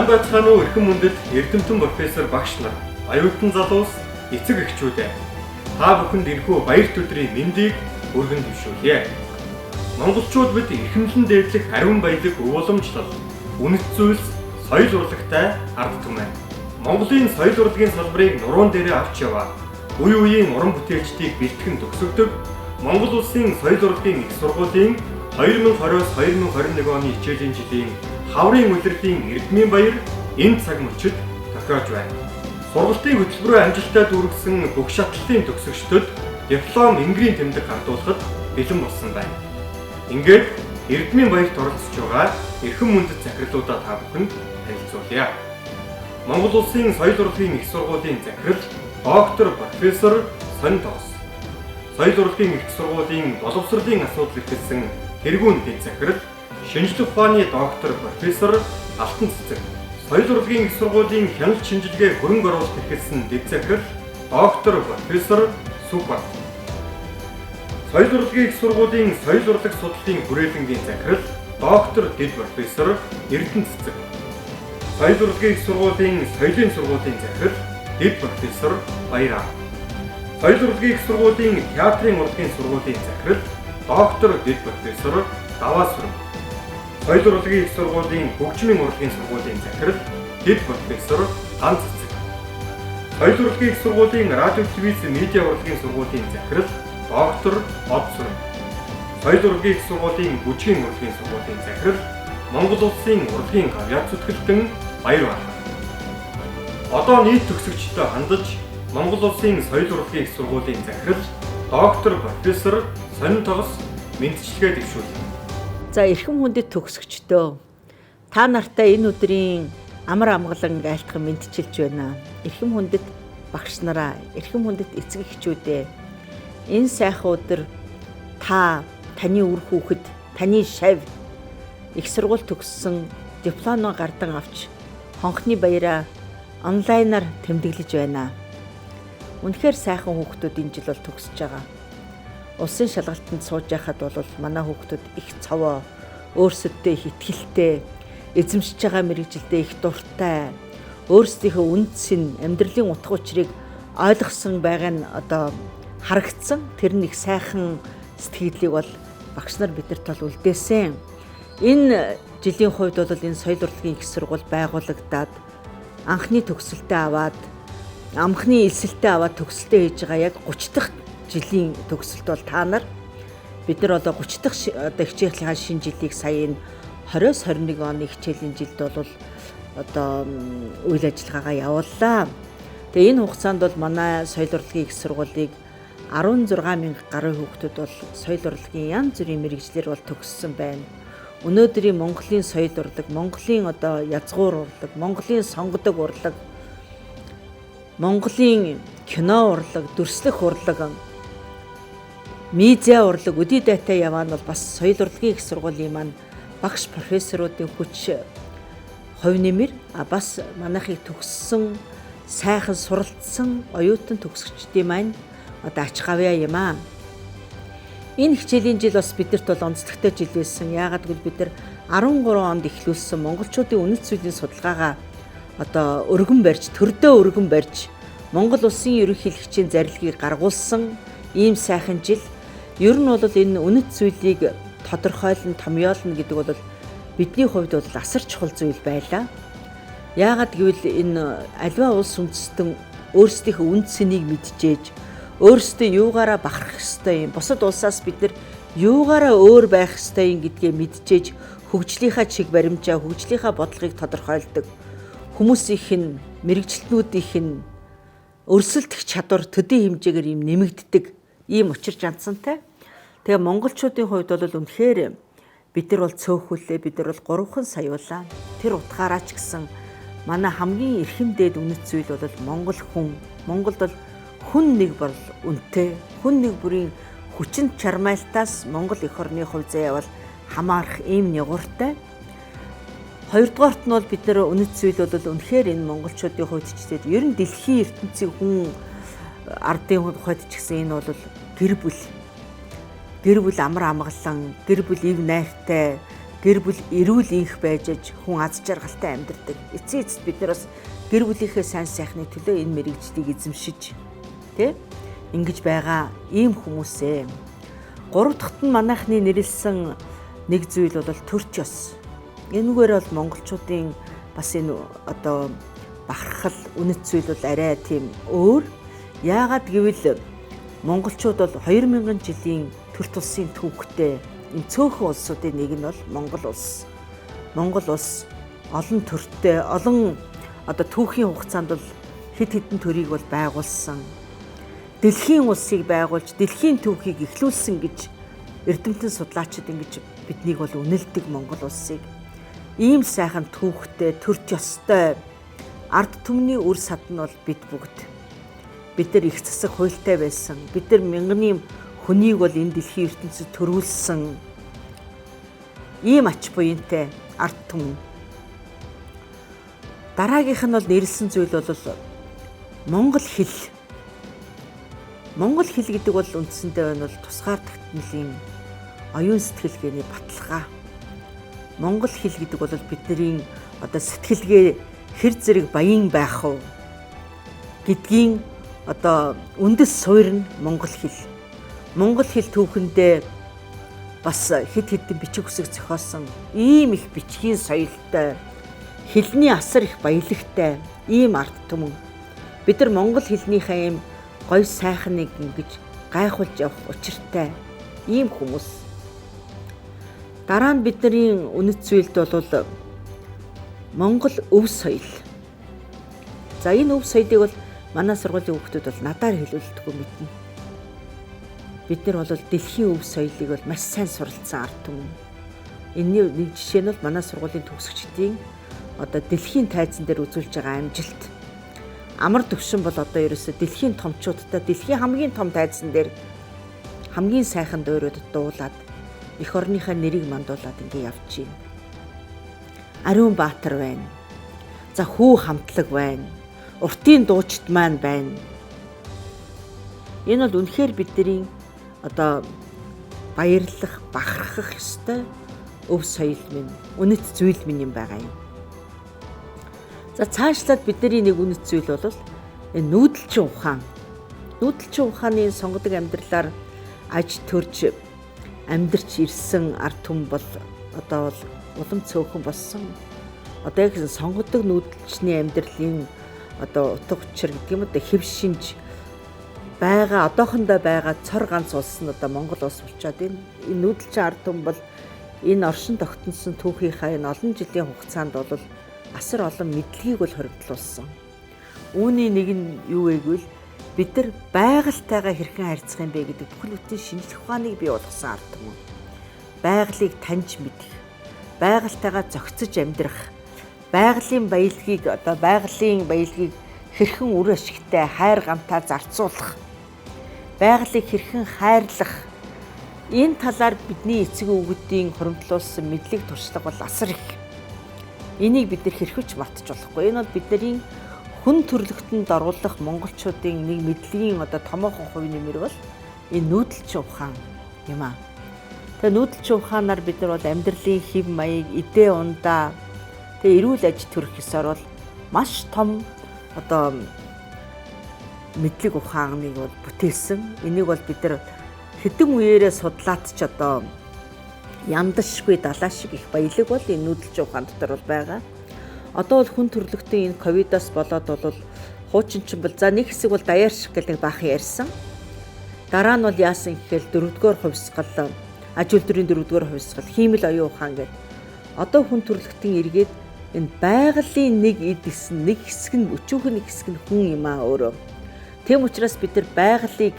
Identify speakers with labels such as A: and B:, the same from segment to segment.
A: Улаанбаатар хааны эрхэм мөндөд эрдэмтэн профессор багш нар, оюутан залуус, эцэг эхчүүдээ та бүхэнд энэхүү баярт өдрийн мэндийг өргөн дэвшүүлье. Монголчууд бид эрхэмлэн дээдлэх ариун баялаг ууламжлал, үнэт зүйлс, соёл урлагтай ард түмэн. Монголын соёл урлагийн салбарыг нуруунд дээрээ авч яваад үе үеийн уран бүтээлчдийг бэлтгэн төгсгдөг Монгол улсын соёл урлагийн их сургуулийн 2020-2021 оны хичээлийн жилийн хаврын улирлын эрдмийн баяр энэ цаг мөчид тохиож байна. Сургалтын хөтөлбөрөөр амжилттай дүүргэсэн бүх шатлалын төгсөгчдөд диплом энгэрийн тэмдэг гардуулахад бэлэн болсон байна. Ингээд эрдмийн баярт оролцож байгаа эрхэм мөндөд захирлуудаа та бүхэнд танилцуулъя. Монгол улсын соёл урлагийн их сургуулийн захирал доктор профессор Сонин Тогос, соёл урлагийн их сургуулийн боловсролын асуудал эрхэлсэн тэргүүн дэд захирал шинжлэх ухааны доктор профессор Алтан Цэцэг, соёл урлагийн их сургуулийн хяналт шинжилгээ хөрөнгө оруулалт эрхэлсэн дэд захирал доктор профессор Сүббат, соёл урлагийн их сургуулийн соёл урлаг судлалын хүрээлэнгийн захирал доктор дэд профессор Эрдэнэ Цэцэг, соёл урлагийн их сургуулийн соёлын сургуулийн захирал дэд профессор Баяраа, соёл урлагийн их сургуулийн театрын урлагийн сургуулийн захирал доктор дэд профессор Даваасүрэн, соёл урлагийн их сургуулийн хөгжмийн урлагийн сургуулийн захирал дэд профессор Ган Цэцэг, соёл урлагийн их сургуулийн радио телевиз медиа урлагийн сургуулийн захирал доктор Од Сүрэн, соёл урлагийн их сургуулийн бүжгийн урлагийн сургуулийн захирал Монгол улсын урлагийн авиац зүтгэлтэн Баярбаатар. Одоо нийт төгсөгчдөө хандаж Монгол улсын соёл урлагийн их сургуулийн захирал доктор профессор Сонин Тогос мэндчилгээ дэвшүүлнэ.
B: За эрхэм хүндэт төгсөгчдөө та нартай энэ өдрийн амар амгалан айлтган мэдчилж байна. Эрхэм хүндэт багш нараа, эрхэм хүндэт эцэг эхчүүдээ энэ сайхан өдөр таны үр хүүхэд, таны шавь их сургууль төгссөн дипломоо гардан авч хонхны баяраа онлайнаар тэмдэглэж байна. Үнэхээр сайхан хүүхдүүд энэ жил бол төгсөж байгаа. Улсын шалгалтанд сууж байхад бол манай хүүхдүүд их цовоо, өөрсөддөө их итгэлтэй, эзэмшиж байгаа мэрэгжилдээ их дуртай, өөрсдийнхөө үндсийн амьдралын утга учирыг ойлгосон байгаа нь одоо харагдсан. Тэр нэг сайхан сэтгэлийг бол багш нар бидэрт бол үлдээсэн. Энэ жилийн хувьд бол энэ соёл урлагийн их сургууль байгуулагдаад анхны төгсөлтөө аваад амхны элсэлтээ аваад төгсөлтөө хийж байгаа яг 30 дахь жилийн төгсөлт бол та нар. Бид нар одоо 30 дахь хичээлийн шинэ жилийг сая энэ 20-21 оны хичээлийн жилд бол одоо үйл ажиллагаагаа явууллаа. Тэгээ энэ хугацаанд бол манай соёл урлагийн их сургуулийг 16,000 гаруй хүүхдүүд бол соёл урлагийн янз бүрийн мэрэгжлэр бол төгссөн байна. Өнөөдрийн Монголын соёл урлаг, Монголын одоо язгуур урлаг, Монголын сонгодог урлаг, Монголын кино урлаг, дүрслэх урлаг, медиа урлаг, үдий дайтай яваа нь бол бас соёл урлагийн их сургуулийн маань багш профессоруудын хүч хувь нэмэр бас манайхыг төгссөн, сайхан суралцсан оюутан төгсөгчдийн маань одоо ач гавьяа юм аа. Энэ хичээлийн жил бас бидэрт бол онцлогтой жил байсан. Яагаад гэвэл бид нар 13 онд эхлүүлсэн монголчуудын үнэт зүйлийн судалгаагаа одоо өргөн барьж, төрдөө өргөн барьж Монгол улсын ерөнхийлөгчийн зарилгыг гаргуулсан ийм сайхан жил. Ер нь бол энэ үнэт зүйлийг тодорхойлон томьёолно гэдэг бол бидний хувьд бол асар чухал зүйл байлаа. Яагаад гэвэл энэ аливаа улс үндэстэн өөрсдийнхөө үнд цэнийг мэдчихэж өөрсдөө юугаараа бахарх ёстой юм, бусад улсаас бид нар юугаараа өөр байх ёстой юм гэдгээ мэдчихэж хөгжлийнхаа чиг баримжаа, хөгжлийнхаа бодлогыг тодорхойлдог. Хүмүүсийнх нь, мэрэгчлэтнүүдийнх нь өрсөлдөх чадвар төдий хэмжээгээр юм нэмэгддэг, ийм учир жандсантай. Тэгээ монголчуудын хувьд бол үнэхээр бид нар бол цөөхүүлээ, бид нар бол 3 саяулаа. Тэр утгаараа ч гэсэн манай хамгийн эрхэм дээд үнэт зүйл бол монгол хүн. Монголд бол хүн нэг бол үнэтэй, хүн нэг бүрийн хүчин чармайлтаас Монгол эх орны хувь заяа бол хамаарах ийм нягууртай. Хоёрдугаарт нь бол бид нар үнэт зүйл бол үнэхээр энэ монголчуудын хувьд ч гэдэг ер нь дэлхийн ертөнцийн хүн ардын хувьд ч гэсэн энэ бол гэр бүл амар амгалан, гэр бүл ив найртай, гэр бүл эрүүл инх байж аж хүн аз жаргалтай амьдардаг. Эцсийн эцэст бид нар бас гэр бүлийнхээ сайн сайхны төлөө энэ мэрэгжлийг эзэмшиж ингэж байгаа ийм хүмүүсээ. Гурав дахьт нь манайхны нэрлсэн нэг зүйл бол төрч ёс. Энэгээр бол монголчуудын бас энэ одоо бахархал үнэт зүйл бол арай тийм өөр. Яагаад гэвэл монголчууд бол 2000 жилийн төр тулсын түүхтэй энэ цөөхөн улсуудын нэг нь бол Монгол улс. Монгол улс олон төртэй, олон одоо түүхийн хугацаанд бол хэд хэдэн төрийг бол байгуулсан. Дэлхийн улсыг байгуулж, дэлхийн түүхийг эхлүүлсэн гэж эрдэмтэн судлаачид ингэж биднийг бол үнэлдэг Монгол улсыг. Ийм сайхан түүхтэй, төрч ёстой ард түмний үр сад нь бол бид бүгд. Бид нар их засаг хуультай байсан. Бид нар мянганы хүнийг бол энэ дэлхийн ертөнцид төрүүлсэн ийм ач буянтай ард түмэн. Дараагийнх нь бол нэрлсэн зүйл бол монгол хэл. Монгол хэл гэдэг бол үндсэндээ бол тусгаар тогтнолын оюун сэтгэлгээний баталгаа. Монгол хэл гэдэг бол бидний одоо сэтгэлгээ хэр зэрэг баян байх вэ гэдгийн одоо үндэс суурь нь монгол хэл. Монгол хэл түүхэндээ бас хэд хэдэн бичиг үсэг зохиосон ийм их бичгийн соёлтой, хэлний асар их баялагтай ийм ард түмэн. Бид нар монгол хэлнийхээ ийм гоё сайхныг ингэж гайхуулж явах учиртай ийм хүмүүс. Дараа нь бидний үнэт зүйлд бол монгол өв соёл. За энэ өв соёлыг бол манай сургуулийн хүүхдүүд бол надаар хэлүүлдэггүй мэднэ. Бид нар бол дэлхийн өв соёлыг бол маш сайн суралцсан ард түмэн. Энэний нэг жишээ нь бол манай сургуулийн төгсөгчдийн одоо дэлхийн тайзан дээр үзүүлж байгаа амжилт. Амар төвшин бол одоо ерөөсө дэлхийн томчуудтай дэлхийн хамгийн том тайзан дээр хамгийн сайхан дуурайд дуулаад эх орныхаа нэрийг мандуулаад ингэ явж байна. Ариун Баатар байна. За Хүү Хамтлаг байна. Уртын дуучид маань байна. Энэ бол үнэхээр бидний одоо баярлах, бахархах ёстой өв соёл минь, үнэт зүйл минь юм байгаа юм. За цаашлаад бидний нэг үнэт зүйл бол энэ нүүдэлчин ухаан. Нүүдэлчин ухааны сонгодог амьдралаар аж төрж амьдарч ирсэн ард түмэн бол одоо бол улам цөөхөн болсон. Одоо яг сонгодог нүүдэлчний амьдралын одоо утга учир гэдэг юм одоо хэв шинж байгаа одоохондоо байгаа цор ганц улс нь одоо Монгол улс болчоод энэ нүүдэлчин ард түмэн бол энэ оршин тогтносон түүхийнхаа энэ олон жилийн хугацаанд бол асар олон мэдлэгийг бол хоригдлуулсан. Үүний нэг нь юу вэ гэвэл бид нар байгальтайгаа хэрхэн харьцах юм бэ гэдэг бүхэл бүтэн шинжлэх ухааныг бий болгосон ард түмэн. Байгалыг таньж мэдэх, байгальтайгаа зохицож амьдрах, байгалийн баялагийг хэрхэн үр ашигтай хайр гамтаа зарцуулах, байгалыг хэрхэн хайрлах, энэ талаар бидний эцэг өвгүүдийн хоримтлуулсан мэдлэг туршлага бол асар их. Энийг бид нар хэрхүүч мартаж болохгүй. Энэ бол бидний хүн төрлөختөнд оруулах монголчуудын нэг мэдлэгийн одоо томоохон хувь нэмэр бол энэ нүүдэлчин ухаан юм аа. Тэгээ нүүдэлчин ухаанаар бид нар бол амьдралын хэв маяг, эдээ ундаа, тэгээ эрүүл аж төрөх ёсоор бол маш том одоо мэдлэг ухааныг бол бүтээсэн. Энийг бол бид нар хэдэн үеэрээ судлаад ч одоо ямдашгүй далаа шиг их баялаг бол энэ нүүдэлчин ухаан дотор бол байгаа. Одоо бол хүн төрлөختийн энэ ковидоос болоод бол хуучин ч бол за нэг хэсэг бол даяар шиг гэх нэг баахан ярьсан. Дараа нь бол яасан гэхээр 4-р хувьсгал, аж үйлдвэрийн 4-р хувьсгал, хиймэл оюун ухаан гэдэг. Одоо хүн төрлөختийн эргээд энэ байгалийн нэг хэсэг нь өчүүхэн нэг хэсэг нь хүн юм аа өөрөө. Тэм учраас бид нар байгалыг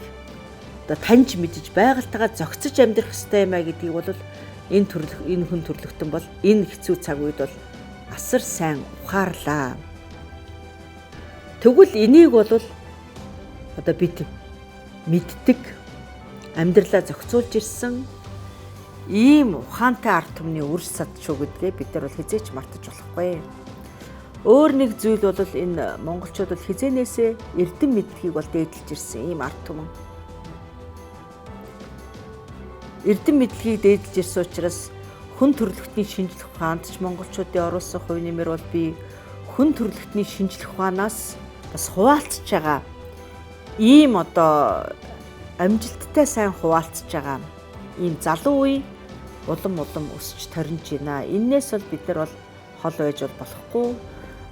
B: одоо таньж мэдж байгальтайгаа зохицож амьдрах хэрэгтэй юм а гэдгийг бол энэ хүн төрлөختөн бол энэ хэцүү цаг үед бол асар сайн ухаарлаа. Тэгвэл энийг бол одоо бид мэддэг, амьдралаа зохицуулж ирсэн ийм ухаантай ард түмний үр сад шүү гэдгээ бид нар бол хизээч мартаж болохгүй. Өөр нэг зүйл бол энэ монголчууд бол хизээнээсээ эрдэм мэдлэгийг бол дээдлж ирсэн ийм ард түмэн. Эрдэм мэдлэгийг дээдлж ирсэн учраас хүн төрөлхтний шинжлэх ухаанд ч монголчуудын оруулсан хувь нэмэр бол би хүн төрөлхтний шинжлэх ухаанаас бас хуваалцж байгаа. Ийм одоо амжилттай сайн хуваалцж байгаа. Ийм залуу үе улам өсч торинж байна. Эннээс бол бид нар бол хол байж болохгүй.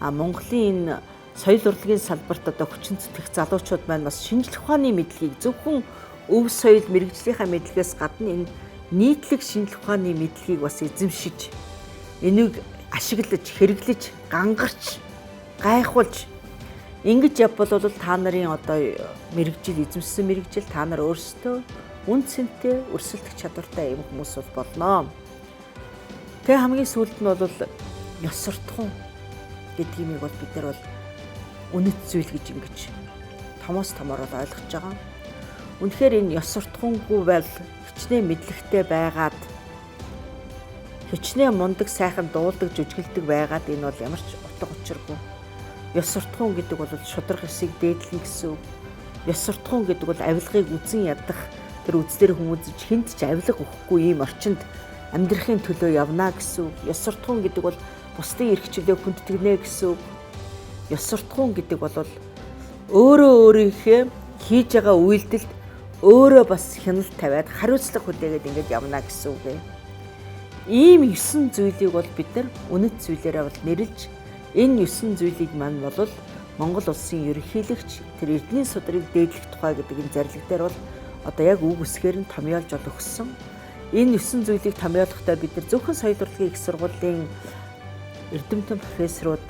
B: Монголын энэ соёл урлагийн салбарт одоо хүчин зүтгэх залуучууд маань бас шинжлэх ухааны мэдлэгийг зөвхөн өв соёл мэрэгжлийнхаа мэдлэгээс гадна энэ нийтлэг шинжлэх ухааны мэдлэгийг бас эзэмшиж, энийг ашиглаж, хэрэглэж, гангарч, гайхуулж ингэж явбал бол та нарын одоо мэрэгжил эзэмшсэн мэрэгжил та нар өөрсдөө үн цэнтэй өрсөлдөх чадвартай юм хүмүүс болно. Тэгээ хамгийн сүүлд нь бол ёс суртахуун гэдгийг бол бид нар бол үнэт зүйл гэж ингэж томоос томоор ойлгож байгаа. Үнэхээр энэ ёс суртахуунгүй байл хичнээн мэдлэгтэй байгаад хичнээн мундаг сайхан дуулдаг жүжиглдэг байгаад энэ бол ямар ч утга учиргүй. Ёс суртахуун гэдэг бол шудраг ёсыг дээдлэх гэсэн үг. Ёс суртахуун гэдэг бол авилгыг үзэн ядах, тэр үзлэр хүмүүжиж хүнд ч авилга өгөхгүй ийм орчинд амьдрахын төлөө явна гэсэн үг. Ёс суртахуун гэдэг бол бусдын эрх чөлөө хүндэтгэнэ гэсэн үг. Ёс суртахуун гэдэг бол өөрийнхөө хийж байгаа үйлдэлд өөрөө бас хяналт тавиад хариуцлага хүлээгээд ингэж явна гэсэн үг. Ийм 9 зүйлийг бол бид нар үнэт зүйлээрээ бол нэрлж, энэ 9 зүйлийг маань бол Монгол улсын ерөнхийлөгч тэр эрдэнийн судрыг дээдлэх тухай гэдэг энэ зарлиг дээр бол одоо яг үг үсгээр нь томьёолж өгсөн. Энэ 9 зүйлийг томьёолохдоо бид нар зөвхөн соёл урлагийн их сургуулийн эрдэмтэн профессорууд,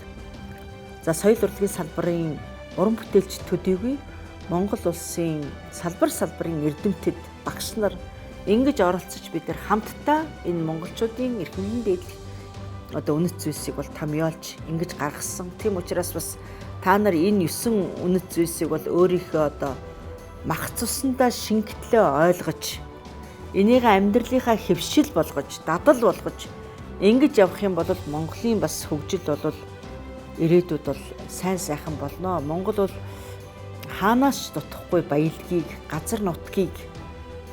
B: за соёл урлагийн салбарын уран бүтээлч төдийгүй Монгол улсын салбарын эрдэмтэд, багш нар ингэж оролцож бид нар хамтдаа энэ монголчуудын эрхмэлэн дээдлэх одоо үнэт зүйлсийг бол томьёолж ингэж гаргасан. Тийм учраас бас та нар энэ 9 үнэт зүйлсийг бол өөрийнхөө одоо мах цуснаа шингэтлээ ойлгож, энийг амьдралынхаа хэвшил болгож, дадал болгож ингэж явах юм бол Монголын бас хөгжил бол ирээдүйд бол сайн сайхан болно. Монгол бол хаанаас ч дутхгүй баялагийг, газар нутгийг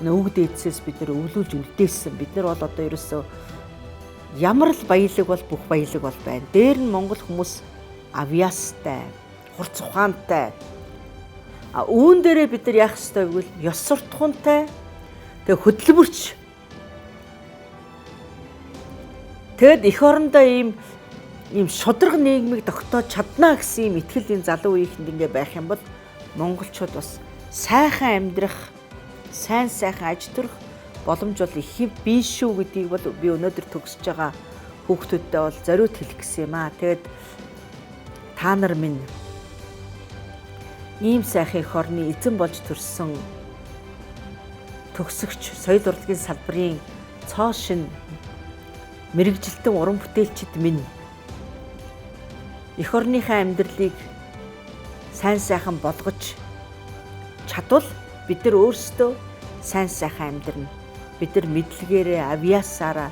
B: өвөг дээдсээс бид нар өвлүүлж үлдээсэн. Бид нар бол одоо ерөөсөө ямар л баялаг бол бүх баялаг бол байна. Дээр нь монгол хүмүүс авьяастай, хурц ухаантай. Үүн дээрээ бид нар яах ёстой вэ гэвэл ёс суртахуунтай, тэгээ хөдөлмөрч. Тэгэд эх орондоо ийм шудраг нийгмийг тогтоож чадна гэсэн ийм итгэл энэ залуу үеийнхэнд ингээ байх юм бол монголчууд бас сайхан амьдрах, сайн сайхан аж төрөх боломж бол их бий шүү гэдгийг бол би өнөөдөр төгсөж байгаа хүүхдүүдтэй бол зориуд хэлэх гэсэн юм аа. Тэгээд та нар минь ийм сайхан эх орны эзэн болж төрсөн төгсөгч, соёл урлагийн салбарын цоо шин мэрэгжилтэн уран бүтээлчид минь эх орныхаа амьдралыг сайн сайхан болгож чадвал бид нар өөрсдөө сайн сайхан амьдрна. Бид нар мэдлэгээрээ, авьяасаараа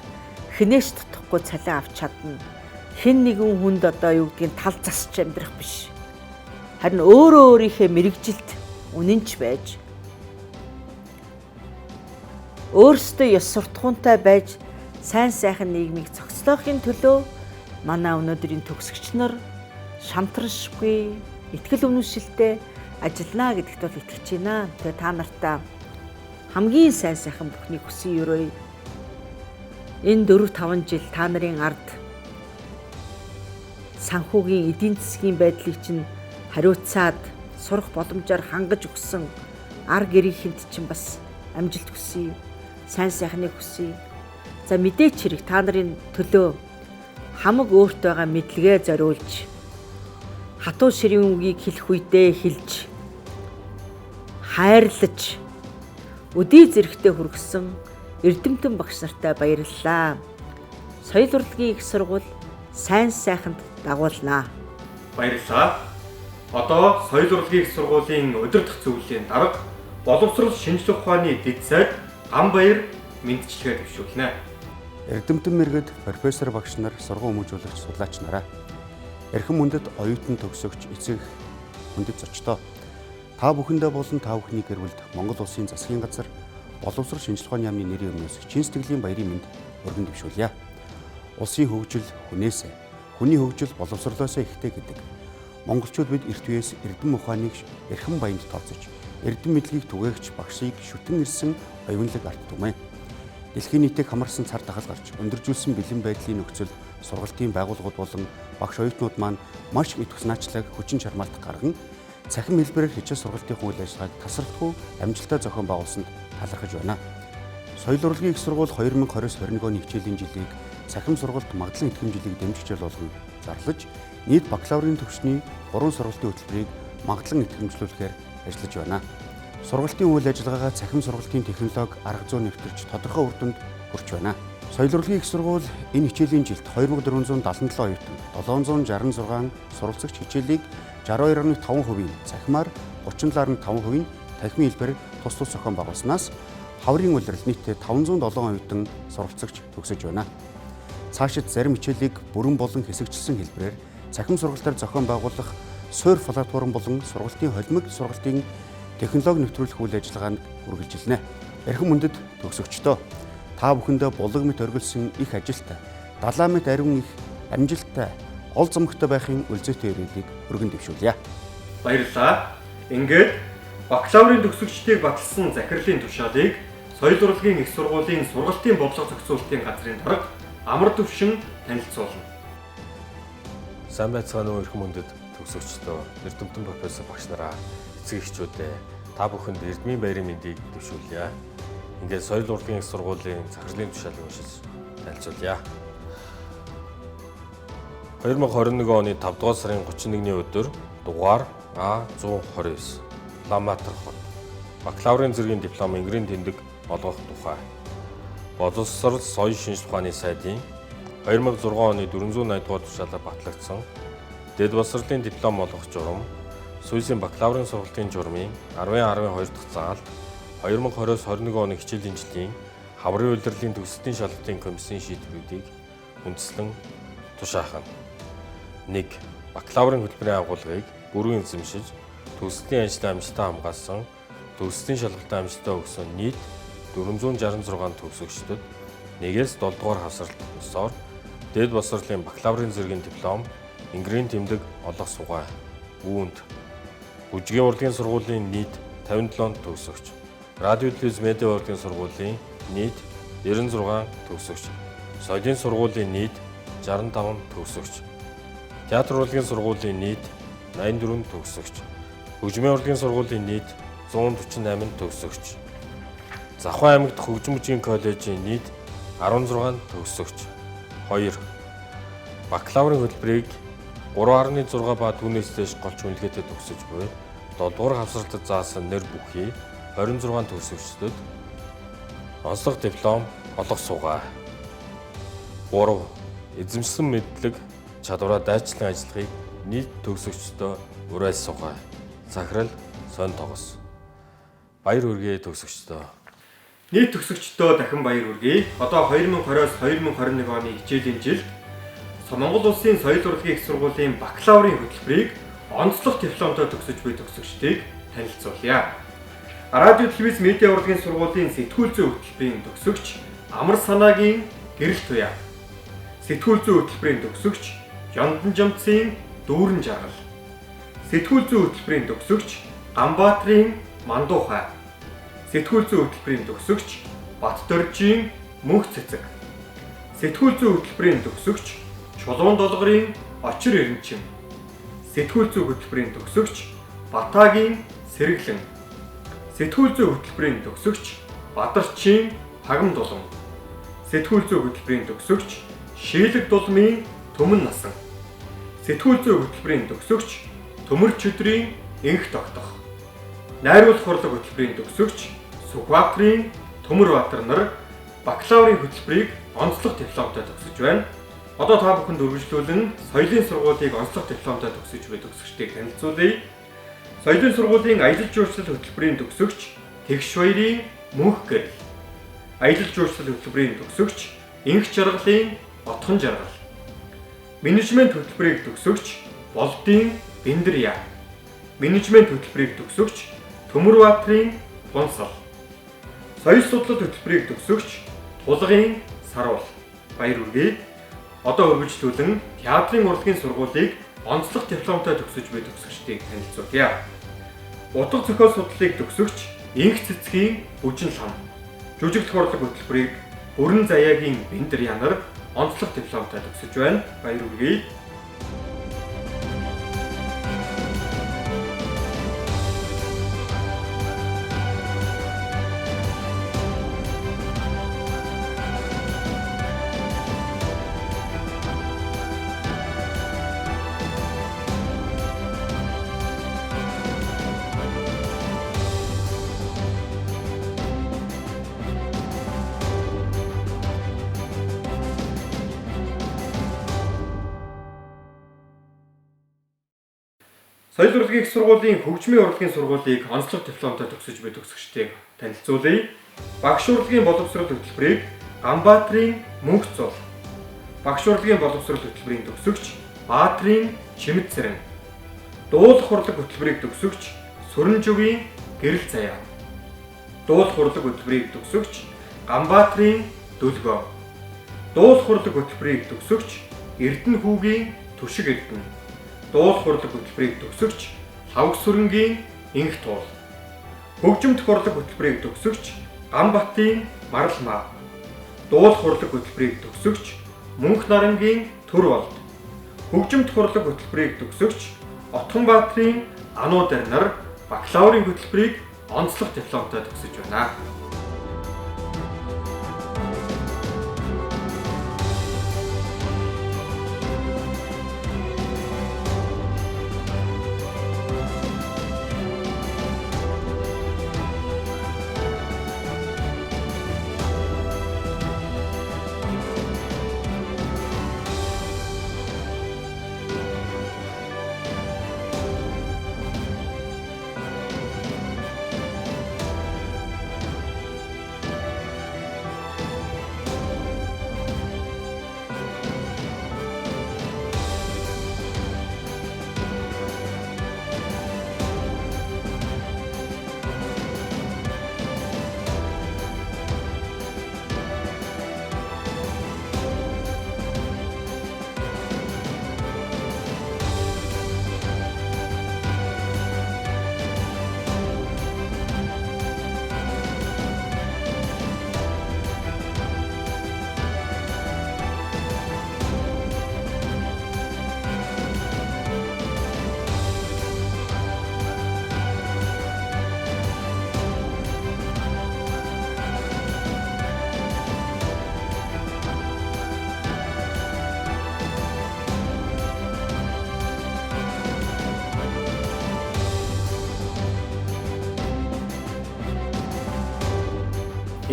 B: хинээш тутахгүй цалин авч чадна. Хэн нэгэн хүнд одоо юу гэдгийг тал засч амьдрах биш. Харин өөрөө өөрийнхөө мэрэгжилт үнэнч байж, өөрсдөө ёс суртахуунтай байж сайн сайхан нийгмийг зохицлоохын төлөө манай өнөөдрийн төгсөгч нар шантаршгүй, итгэл үнэмшилтэй ажиллана гэдэгт бол итгэж байна. Тэгээ та нартаа хамгийн сайн сайхан бүхнийг хүсэн өрөөе. Энэ 4-5 жил та нарын ард санхүүгийн эдийн засгийн байдлыг чинь хариуцаад сурах боломжоор хангаж өгсөн ар гэрийнхэнд чинь бас амжилт хүсье. Сайн сайхныг хүсье. За мэдээч хэрэг та нарын төлөө хамаг өөрт байгаа мэдлэгээ зориулж, хатуу ширийн үгийг хэлэх үедээ хэлж, хайрлаж, өдий зэрэгтэй хүргэсэн эрдэмтэн багш нартай баярлалаа. Соёл урлагийн их сургууль сайн сайханд дагуулнаа.
A: Баярлалаа. Одоо соёл урлагийн их сургуулийн удирдах зөвлөлийн дарга боловсрол шинжлэх ухааны дэд сайд Ганбаяр мэдчилгээ төвшүүлнэ.
C: Эрдэмтэн мэргэд профессор багш нар, сургууль хүмүүжүүлэгч, судлаач нараа. Эрхэм мөндөд оюутан төгсөгч, эцэг хүндэт зочдоо. Та бүхэндээ болон та бүхний гэр бүлд Монгол улсын засгийн газар, боловсрол шинжилгээ ухааны яамны нэрийн өмнөөс чин сэтгэлийн баярын мэнд өргөн дэвшүүлье. Улсын хөгжил хүнээсээ, хүний хөгжил боловсрлоосоо ихтэй гэдэг. Монголчууд бид эрт үеэс эрдэм ухааныг эрхэм баянд тооцож, эрдэм мэдлэгийг түгээгч багшийг шүтэн ирсэн оюунлаг арт түмэн. Дэлхийн нийтийг хамарсан цар тахал гарч өндөржүүлсэн бэлэн байдлын нөхцөлд сургалтын байгууллагууд болон багш оюутнууд маань маш их туснаачлаг хүчин чармаалт гарган цахим хэлбэрээр хичээл сургалтын үйл ажиллагааг тасралтгүй амжилттай зохион байгуулсанд талархаж байна. Соёл урлагийн их сургууль 2020-21 оны хичээлийн жилийг цахим сургалт магадлан идэвхтэй жилийг дэмжих жил болгон зарлаж, нийт бакалаврын төвчний 3 сургалтын хөтөлбөрийг магадлан идэвхжүүлэхээр ажиллаж байна. Сургалтын үйл ажиллагаагаа цахим сургалтын технологи арга зүй нэвтэрч тодорхой үр дүнд хүрч байна. Соёл урлагийн их сургууль энэ хичээлийн жилд 2477 оюутан, 766 суралцагч хичээлийг 62.5%, цахимаар 37.5% танхимын хэлбэрээр тус зохион байгуулснаас хаврын улирал нийтдээ 507 оюутан суралцагч төгсөж байна. Цаашид зарим хичээлийг бүрэн болон хэсэгчилсэн хэлбэрээр цахим сургалтаар зохион байгуулах суурь платформ болон сургалтын холимог сургалтын технологи нэвтрүүлэх үйл ажиллагаанд үргэлжилнэ. Эрхэм мөндөд төгсөгчдөө та бүхэндээ булаг мэт оргилсон их ажилтай, далаа мэт ариун их амжилттай, ол зомгтой байхын үлзээтэй ирээдийг өргөн дэвшүүлье.
A: Баярлалаа. Ингээд бакалаврын төгсөгчдийг баталсан захирлын тушаалыг соёл урлагийн их сургуулийн сургалтын бодлого зохицуулалтын газрын дарга Амар Төвшин танилцуулна.
D: Сайн байцгаана уу эрхэм мөндөд төгсөгчдөө, эрдэмтэн профессор багш нараа, эцэг эхчүүдээ та бүхэнд эрдмийн баярын мэндийг дэвшүүлье. Ингээд соёл урлагийн их сургуулийн захирлын тушаалыг уншиж танилцуулъя. 2021 оны 5 дугаар сарын 31-ний өдөр дугаар А129 Улаанбаатар хот бакалаврын зэргийн диплом Ингэрийн тэмдэг олгох тухай. Боловсрол соёл шинжилгээ ухааны сайдын 2006 оны 480 дугаар тушаалаар батлагдсан дэд боловсролын диплом олгох журам, Сүйсийн бакалаврын сургалтын журмын 10-12 дахь заалд 2020-21 оны хичээлийн жилийн хаврын улирлын төгсөлтийн шалгалтын комиссийн шийдвэрүүдийг үндэслэн тушаахна. 1. Бакалаврын хөтөлбөрийн агуулгыг бүрэн эзэмшиж, төгсөлтийн ажлын амжилтаа хамгаалсан, төгсөлтийн шалгалтын амжилтаа өгсөн нийт 466 төгсөгчдөд 1-7 дугаар хавсралт ёсоор дэд боловсролын бакалаврын зэргийн диплом, Ингэрийн тэмдэг олох сугай. Үүнд бүжгийн урлагийн сургуулийн нийт 57 төгсөгч, радио телевиз медиа урлагийн сургуулийн нийт 96 төгсөгч, соёлын сургуулийн нийт 65 төгсөгч, театр урлагийн сургуулийн нийт 84 төгсөгч, хөгжмийн урлагийн сургуулийн нийт 148 төгсөгч, Завхан аймагт хөгжим бүжгийн коллежийн нийт 16 төгсөгч. 2. Бакалаврын хөтөлбөрийг 3.6 ба түүнээс дээш голч үнэлгээтэй төгсөж буй 7 дугаар хавсралтад заасан нэр бүхий 26 төгсөгчдөд онцлог диплом олох сугай. 3. Эзэмшсэн мэдлэг чадвараа дайчлан ажиллахыг нийт төгсөгчдөө уриалж сугай. Захирал сонь тогос. Баяр хүргэе төгсөгчдөө.
A: Нийт төгсөгчдөө дахин баяр хүргэе. Одоо 2020-21 оны хичээлийн жилд Монгол Улсын соёл урлагийн их сургуулийн бакалаврын хөтөлбөрийг онцлог дипломтой төгсөж буй төгсөгчдийг танилцуулъя. Радио телевиз медиа урлагийн сургуулийн сэтгүүл зүйн хөтөлбөрийн төгсөгч Амар Санаагийн гэрэл туяа. Сэтгүүл зүйн хөтөлбөрийн төгсөгч Ёндан Жамцын дүүрэн жаргал. Сэтгүүл зүйн хөтөлбөрийн төгсөгч Ганбаатрын мандуухай. Сэтгүүл зүйн хөтөлбөрийн төгсөгч Баттөржийн мөнх цэцэг. Сэтгүүл зүйн хөтөлбөрийн төгсөгч Чулуун долгорын очир эренчим. Сэтгүүл зүйн хөтөлбөрийн төгсөгч Батаагийн сэргэлэн. Сэтгүүл зүйн хөтөлбөрийн төгсөгч Бадарчин пагам дулам. Сэтгүүл зүйн хөтөлбөрийн төгсөгч Шийлэг дулмын төмөн насан. Сэтгүүл зүйн хөтөлбөрийн төгсөгч Төмөр чөдрийн энх тогтох. Найруулах урлаг хөтөлбөрийн төгсөгч Сүхбаатарын Төмөр Баатар нар бакалаврын хөтөлбөрийг онцлог дипломтой төгсөж байна. Одоо та бүхэнд үргэлжлүүлэн соёлын сургуулийг онцлог дипломтой төгсөж буй төгсөгчдийг танилцуулъя. Соёлын сургуулийн аялал жуулчлал хөтөлбөрийн төгсөгч Тэгш баярын мөнх гэрэл. Аялал жуулчлал хөтөлбөрийн төгсөгч Инх жаргалын отхон жаргал. Менежмент хөтөлбөрийг төгсөгч Болдын Бэндэр яа. Менежмент хөтөлбөрийг төгсөгч Төмөр Баатарын Бунсал. соёл судлал хөтөлбөрийг төгсөгч Тулгын Саруул баяр хүргэе. Одоо үргэлжлүүлэн театрын урлагийн сургуулийг онцлог дипломтой төгсөж буй төгсөгчдийг танилцуулъя. Утга зохиол судлалыг төгсөгч Инх цэцгийн Бүжин лам, жүжиглэх урлаг хөтөлбөрийг Бүрэн Заяагийн Бэндэр Янар онцлог дипломтой төгсөж байна. Баяр хүргэе. Соёл урлагийн их сургуулийн хөгжмийн урлагийн сургуулийг онцлог дипломтой төгсөж буй төгсөгчдийг танилцуулъя. Багш урлагийн боловсрол хөтөлбөрийг Ганбаатарын Мөнх Зул, багш урлагийн боловсрол хөтөлбөрийн төгсөгч Баатрин Чимэд Цэрэн, дуулах урлаг хөтөлбөрийг төгсөгч Сүрэнжүгийн Гэрэл Заяа, дуулах урлаг хөтөлбөрийг төгсөгч Ганбаатарын Дөлгөө, дуулах урлаг хөтөлбөрийг төгсөгч Эрдэнэхүүгийн Түшиг Эрдэнэ, дуулах урлаг хөтөлбөрийг төгсөгч Лавг Сүрэнгийн Инх Туул, хөгжим урлаг хөтөлбөрийг төгсөгч Ганбатын Марал Маа, дуулах урлаг хөтөлбөрийг төгсөгч Мөнх Нарангийн Төр Болд, хөгжим урлаг хөтөлбөрийг төгсөгч Отгонбаатрын Ануудар нар бакалаврын хөтөлбөрийг онцлог дипломтой төгсөж байна.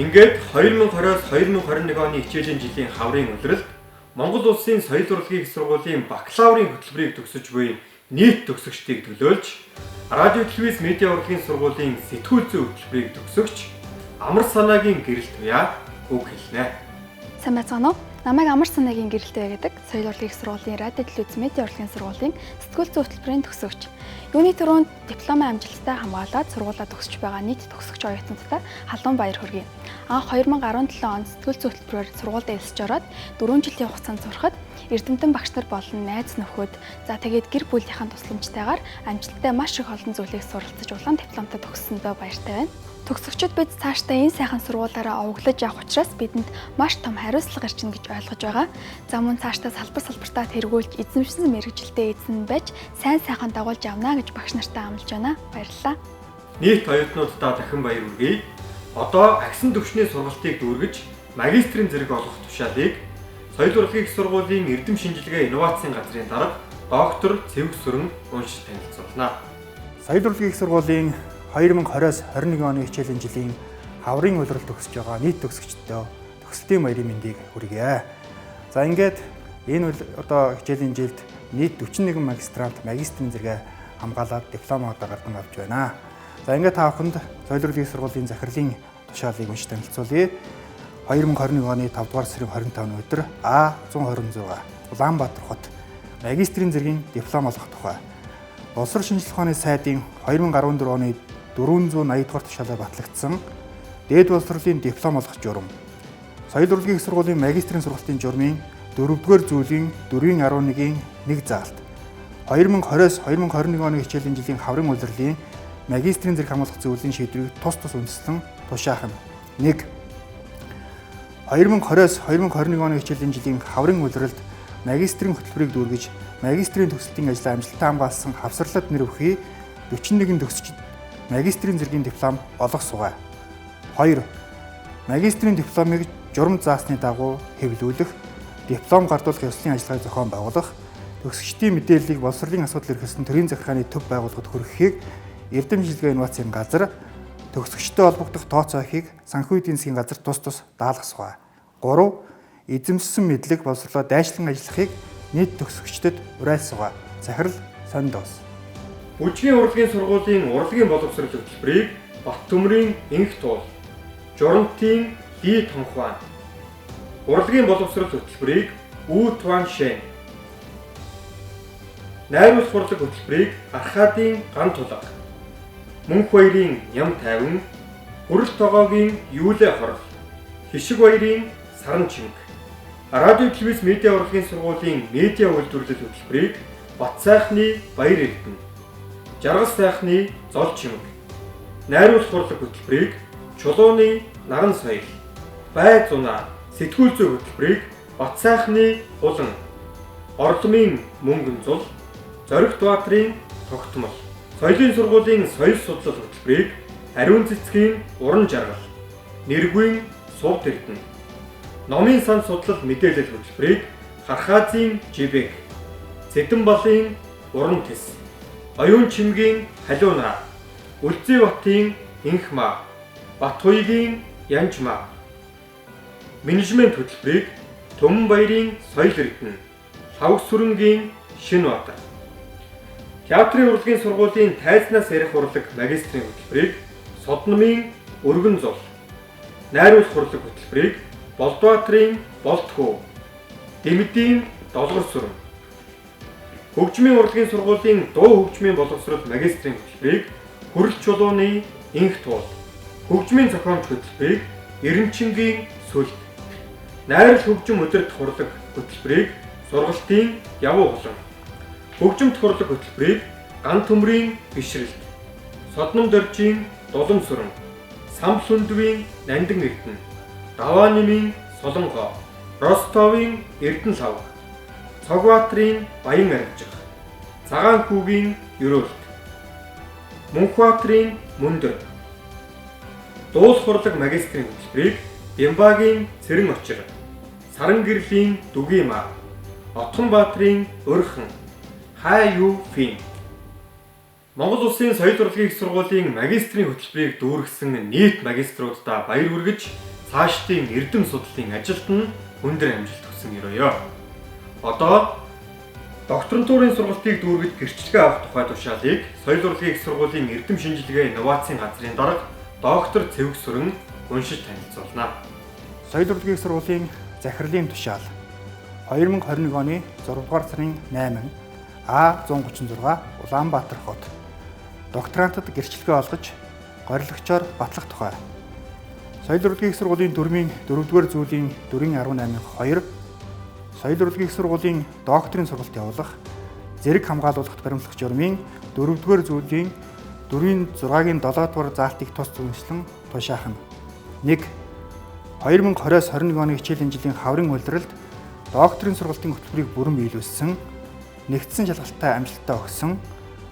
A: Ингээд 2020-с 2021 оны хичээлийн жилийн хаврын улиралд Монгол Улсын соёл урлагийн их сургуулийн бакалаврын хөтөлбөрийг төгсөж буй нийт төгсөгчдийг төлөөлж, радио телевиз медиа урлагийн сургуулийн сэтгүүл зүйн хөтөлбөрийг төгсөгч Амар санаагийн Гэрэл Туяа үг хэлнэ.
E: Сайн байцгаана уу? Намайг Амар санаагийн Гэрэл Туяа гэдэг соёл урлагийн их сургуулийн радио телевиз медиа урлагийн сургуулийн сэтгүүл зүйн хөтөлбөрийн төгсөгч. Юуны түрүүнд дипломын амжилттай хамгаалаад сургуулаа төгсөж байгаа нийт төгсөгч оюутнуудтай халуун баяр хүргэе. Анх 2017 онд сэтгүүл зүйн хөтөлбөрөөр сургуульд элсэж ороод 4 жилийн хугацаанд сурахад эрдэмтэн багш нар болон найз нөхөд за тэгээд гэр бүлийнхаа тусламжтайгаар амжилттай маш их олон зүйлийг суралцаж улаан дипломтой төгссөндөө баяртай байна. Төгсөгчид бид цаашдаа энэ сайхан сургуулаараа овоглож явах учраас бидэнд маш том хариуцлага ирчнэ гэж ойлгож байгаа. За мөн цаашдаа салбартаа тэргүүлж эзэмшсэн мэргэжилтэд эзэн байж сайн сайхан дагуулж явна гэж багш нартай амлаж байна. Баярлалаа.
A: Нийт оюутнуудаа дахин баяр хүргэе. Одоо агсан төвчний сургалтыг дүүргэж магистрийн зэрэг олох тушаалыг соёл урлагийн их сургуулийн эрдэм шинжилгээ инновацийн газрын дарга доктор Цэвэг Сүрэн уншиж танилцуулна.
F: Соёл урлагийн их сургуулийн 2020-с 21 оны хичээлийн жилийн хаврын улиралд төгсөж байгаа нийт төгсөгчдөө төгсөлтийн баярын мэндийг хүргье. За ингээд энэ одоо хичээлийн жилд нийт 41 магистрант магистрийн зэрэгээ хамгаалаад дипломоо гардан авч байна. За ингээд та бүхэнд соёл урлагийн сургуулийн захирлын тушаалыг уншиж танилцуулъя. 2021 оны 5 дугаар сарын 25 өдөр А126 Улаанбаатар хот магистрийн зэргийн диплом олгох тухай Боловсрол шинжилгээ ухааны сайдын 2014 оны 480 дугаар тушаалаар батлагдсан дээд боловсролын диплом олгох журам. Соёл урлагийн их сургуулийн магистрийн сургалтын журмын 4-р зүйлийн 4-11-ийн 1 заалт. 2020-2021 оны хичээлийн жилийн хаврын улирлын магистрийн зэрэг хамгаалах зөвлөлийн шийдвэрийг тус үндэслэн тушаах нь. 1. 2020-2021 оны хичээлийн жилийн хаврын улиралд магистрийн хөтөлбөрийг дүүргэж магистрийн төгсөлтийн ажлаа амжилттай хамгаалсан хавсарлалт нэр бүхий 41 төгсөгчид магистрийн зэргийн диплом олгох суугай. 2. Магистрийн дипломыг журам заасны дагуу хэвлүүлэх, диплом гардуулах ёслолын ажиллагааг зохион байгуулах, төгсөгчдийн мэдээллийг боловсролын асуудал эрхэлсэн төрийн захиргааны төв байгууллагад хүргэхийг Эрдэм шилжилгээ инновацийн газар, төгсөгчтэй холбогдох тооцоохийг санхүү эдийн засгийн газар тус даалгах суугай. 3. Эзэмшсэн мэдлэг боловсролоо дайшлан ажиллахыг нийт төгсөгчдөд уриалсугай. Захирал Сандос.
A: Бүжгийн урлагийн сургуулийн урлагийн боловсрол хөтөлбөрийг Баттөмрийн Инх туул, Журамтын Ли Тонхван, урлагийн боловсрол хөтөлбөрийг Үү Туан Шэн, найруулах урлаг хөтөлбөрийг Архадын Ган тулга, Мөнх баярын Ням тайван, Хүрэл тогоогийн Юулэ хорл, Хишиг баярын Саран чимэг, радио телевиз медиа урлагийн сургуулийн медиа үйлдвэрлэл хөтөлбөрийг Бат сайхны Баяр Эрдэнэ, Жаргал сайхны Зол чимэг, найруулах урлаг хөтөлбөрийг Чулууны Наган соёл, Бай зунаа сэтгүүл зүй хөтөлбөрийг Бат сайхны Улан, Орломын Мөнгөн зул, Зоригт баатрын Тогтмол, соёлын сургуулийн соёл судлал хөтөлбөрийг Ариун цэцгийн Уран жаргал, Нэргүй Сувд Эрдэнэ, номын сан судлал мэдээлэл хөтөлбөрийг Хархаазын Жибэг, Цэдэн балын Уран тэс, Оюун чимгийн Халиуна, Үлзий батын Инхма, Батхуйгийн Янжма, менежмент хөтөлбөрийг Төмөн баярын Соёл Эрдэнэ, Лавг сүрэнгийн Шинбаатар, театрын урлагийн сургуулийн тайзнаас ярих урлаг магистрийн хөтөлбөрийг Содномын Өргөн зул, найруулах урлаг хөтөлбөрийг Болдбаатарын Болтхүү, Дэмэдийн Долгор сүрэн, хөгжмийн урлагийн сургуулийн дуу хөгжмийн боловсрол магистрийн хөтөлбөрийг Хүрэл чулууны Инх туул, хөгжмийн зохиомж хөтөлбөрийг Эренчингийн Сүлд, найрал хөгжим удирдах урлаг хөтөлбөрийг Сургалтын Явуу хулан, хөгжимт урлаг хөтөлбөрийг Ган төмрийн Бишрэлт, Содном доржийн Дулам сүрэн, Самб сүндвийн Нандин Эрдэнэ, Даваанымын Солонгоо, Ростовын Эрдэнэ лавг, Цогбаатрын Баян арвжих, Цагаан хүүгийн Ерөөлт, Мөнхбаатрын Мөндөр, дуулах урлаг магистрийн хөтөлбөрийг Бямбагийн Цэрэн очир, Саран гэрлийн Дүгиймаа, Отгонбаатрын Өрхөн, Хай Ю Фин. Монгол Улсын соёл урлагийн их сургуулийн магистрийн хөтөлбөрийг дүүргэсэн нийт магиструудаа баяр хүргэж цаашдын эрдэм судлалын ажилд нь өндөр амжилт хүсэн өрөөё. Одоо докторантурын сургалтыг дүүргэж гэрчлэгээ авах тухай тушаалыг соёл урлагийн их сургуулийн эрдэм шинжилгээ инновацийн газрын дарга доктор Цэвэг Сүрэн уншиж танилцуулна.
F: Соёл урлагийн их сургуулийн захирлын тушаал 2021 оны 6 дугаар сарын 8 А136 Улаанбаатар хот докторантад гэрчлэгээ олгож горилогчоор батлах тухай. Соёл урлагийн их сургуулийн дүрмийн 4-р зүйлийн 4-18-2 соёл урлагийн их сургуулийн докторийн сургалт явуулах, зэрэг хамгаалуулахад баримтлах журмын 4-р зүйлийн 4-6-гийн 7-р заалтыг тус үндэслэн тушаах нь. 1. 2020-21 оны хичээлийн жилийн хаврын улиралд докторийн сургалтын хөтөлбөрийг бүрэн биелүүлсэн, нэгдсэн шалгалттай амжилттай өгсөн,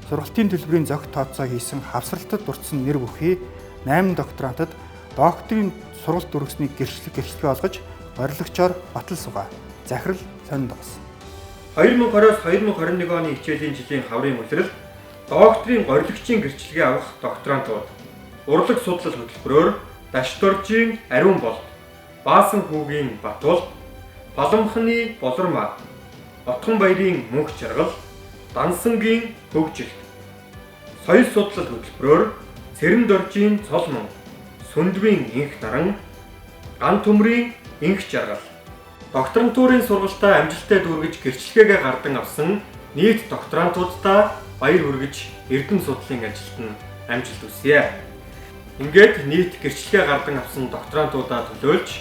F: сургалтын төлбөрийн зохи тооцоо хийсэн хавсралтад дурдсан нэр бүхий 8 докторантад докторийн сургалт дүргэснийг гэрчлэгээ олгож орилогчоор батал суугай. Захирал Сандос.
A: 2020-2021 оны хичээлийн жилийн хаврын улиралд докторийн горилогчийн гэрчлэгээ авах докторантууд урлаг судлал хөтөлбөрөөр Дашдоржийн Ариун болт, Баасан хүүгийн Батул, Боломхны Болормаа, Отгон баярын Мөнх жаргал, Дансангийн Хөгжилт, соёл судлал хөтөлбөрөөр Цэрэн доржийн Цолмон, Сүндвийн Инх наран, Ган төмрийн Инх жаргал, докторантурын сургалтаа амжилттай дүүргэж гэрчлэгээгээ гардан авсан нийт докторантуудаа баяр хүргэж эрдэм судлалын ажилд нь амжилт хүсье. Ингээд нийт гэрчлэгээ гардан авсан докторантуудаа төлөөлж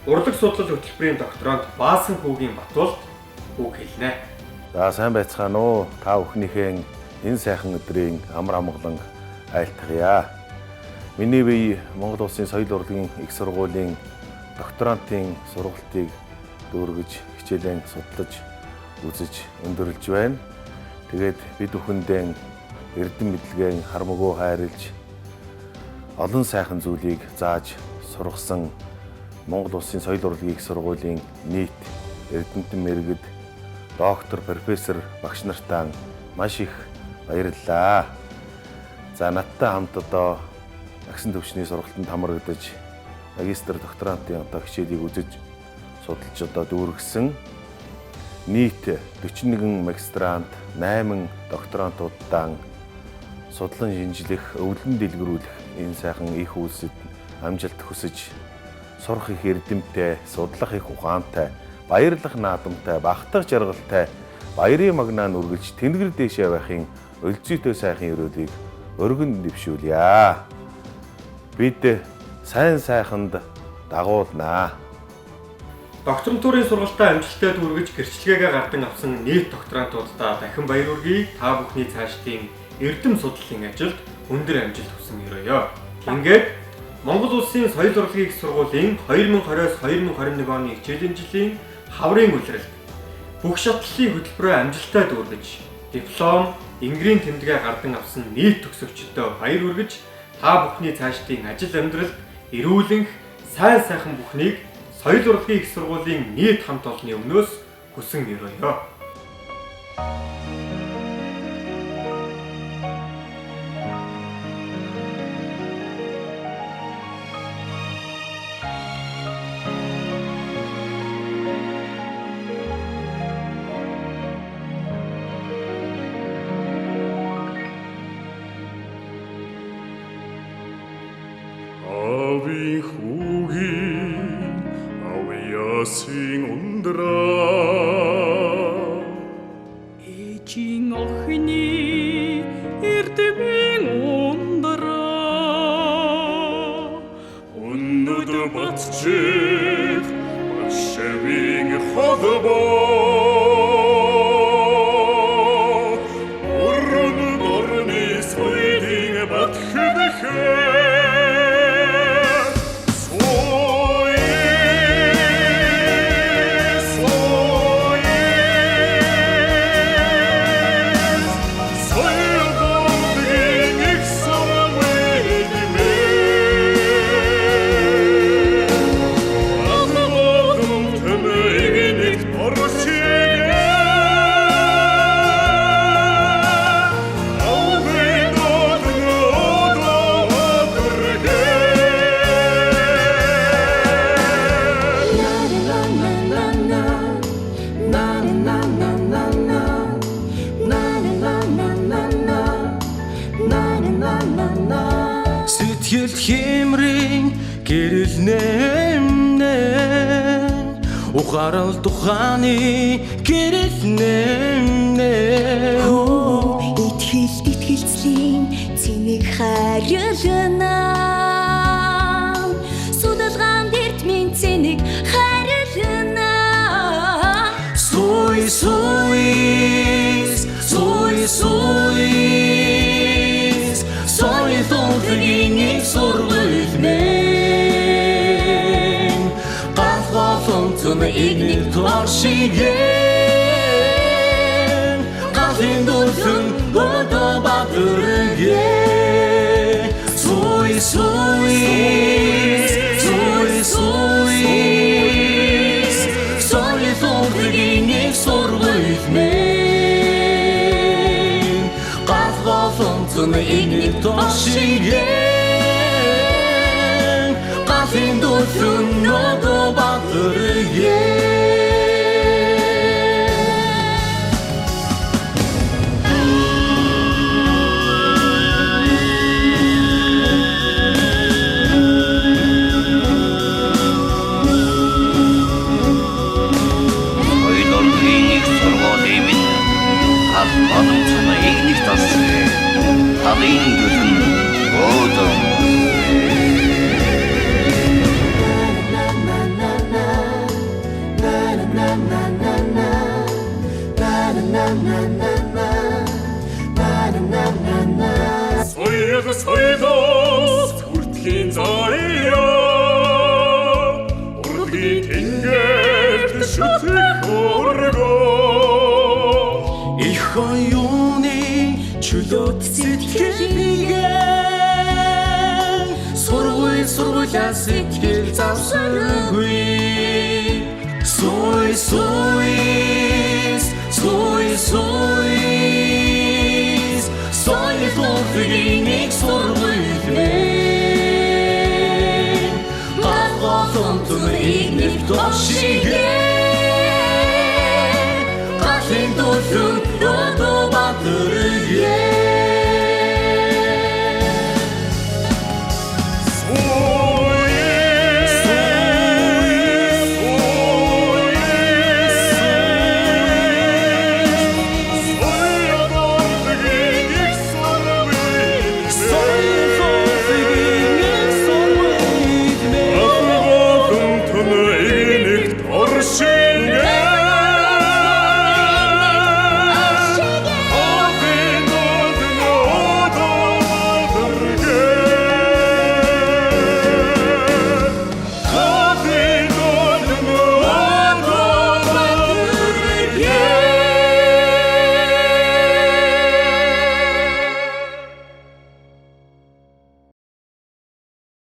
A: урлаг судлал хөтөлбөрийн докторант Баасан хүүгийн Батуулд үг хэлнэ.
G: За сайн байцгаана уу? Та бүхнийхээ энэ сайхан өдрийн амар амгалан айлтгая. Миний бие Монгол Улсын соёл урлагийн их сургуулийн докторантын сургалтыг дүүргэж хичээлэн судлаж үзэж өндөрлж байна. Тэгээд бид бүхэндээ эрдэм мэдлэгийн хармагуу хайрлж олон сайхан зүйлийг зааж сургасан Монгол Улсын соёл урлагийн их сургуулийн нийт эрдэмтэн мэргэд доктор, профессор багш нартаа маш их баярлалаа. За надтай хамт одоо агсан төвчний сургалтанд хамрагдаж магистр докторантын одоо хичээлийг үзэж судалж одоо дүүргэсэн нийт 41 магистрант, 8 докторантуудаа судлан шинжлэх, өвлөн дэлгэрүүлэх энэ сайхан их үйлсэд амжилт хүсэж сурах их эрдэмтэй, судлах их ухаантай, баярлах наадамтай, багтах жаргалтай, баярын магнаан үргэлж тэнгэр дэшээ байхын өлзүйтэй сайхан өрөөдийг өргөн дэвшүүлье. Бид сайн сайханд дагуулнаа.
A: Докторантурын сургалтаа амжилттай дүүргэж гэрчлэгээгээ гардан авсан нийт докторантуудаа дахин баяр хүргэе. Та бүхний цаашдын эрдэм судлалын ажилд өндөр амжилт хүсэн өрөөё. Ингээд Монгол Улсын соёл урлагийн их сургуулийн 2020-2021 оны хичээлийн жилийн хаврын улиралд бүх шатлалын хөтөлбөрөө амжилттай дүүргэж диплом, ингэрийн тэмдэглээ гардан авсан нийт төгсөгчдөө баяр хүргэж та бүхний цаашдын ажил амьдралд эрүүлэнх сайн сайхан бүхнийг соёл урлагийн их сургуулийн нийт хамт олонны өмнөөс хүсэн өрөөё.
H: Sing undra Ejing ochni Erdebing undra Unnud batchik Basheving chodba Urrun dorni soyding batchedekhe Сэтгэл хэмрэн гэрэл нэмнэн ухаарал туханы гэрэл нэмнэн
I: Итгэлцлийн цэнийг харилна Судалгаан дэртмийн цэнийг харилна
H: Суй суйс Суй суйс Соёл урлагийн их сургууль гал голомцон игник торшигээ галын дулсан өдөө бадрыгээ Суй суйс Суй суйс Соёл урлагийн их сургууль гал голомцон игник торшигээ галын дулсан өдөө бадрыгээ
J: Алын гүлэн өөдөө
H: Лут сэтгэлгээ сургуулиас сэтгэл завсаргүй. Соёлын нэг сургууль Игнит тошигэ Галын дулуун